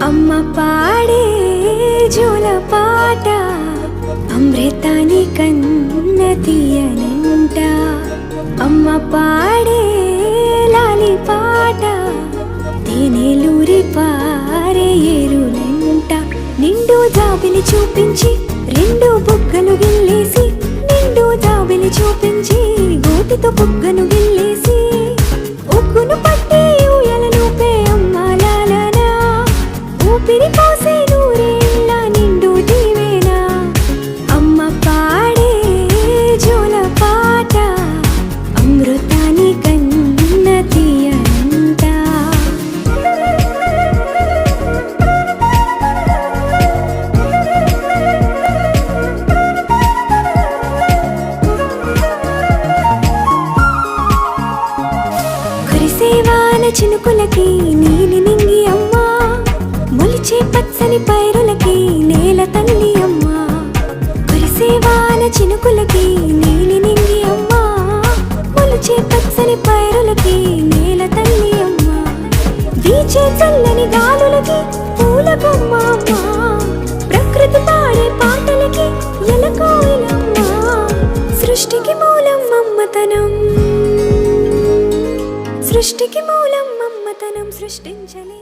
అమ్మ పాడే జోల పాట అమృతాని కన్న తీయనంట. అమ్మ పాడే లాలి పాట తేనెలూరి పారే ఏరులంట. నిండు జాబిలి చూపించి రెండు బుగ్గలు గిల్లేసి, నిండు జాబిలి చూపించి గోటితో బుగ్గను గిల్లేసి, ఉగ్గును పట్టి ఊయలను పే అమ్మ లాలనా, ఊపిరి పోసే నూరేళ్ళ నిండు దీవేనా. అమ్మ పాడే జోల పాట అమృతాని కన్న తీయనంట. కురిసేవాన చినుకులకి నీలి నింగి అమ్మ, మొలిచే పచ్చని పైరులకి నేల తల్లి అమ్మ. కురిసేవాన చినుకులకి నీలి నింగి అమ్మ, మొలిచే పచ్చని పైరులకి నేల తల్లి అమ్మ. వీచే చల్లని గాలులకి పూల బొమ్మ అమ్మ, ప్రకృతి పాడే పాటలకి ఎలకోయిలమ్మ. సృష్టికి మూలం మమ్మతనం, సృష్టికి మూలం మమ్మతనం సృష్టించలే.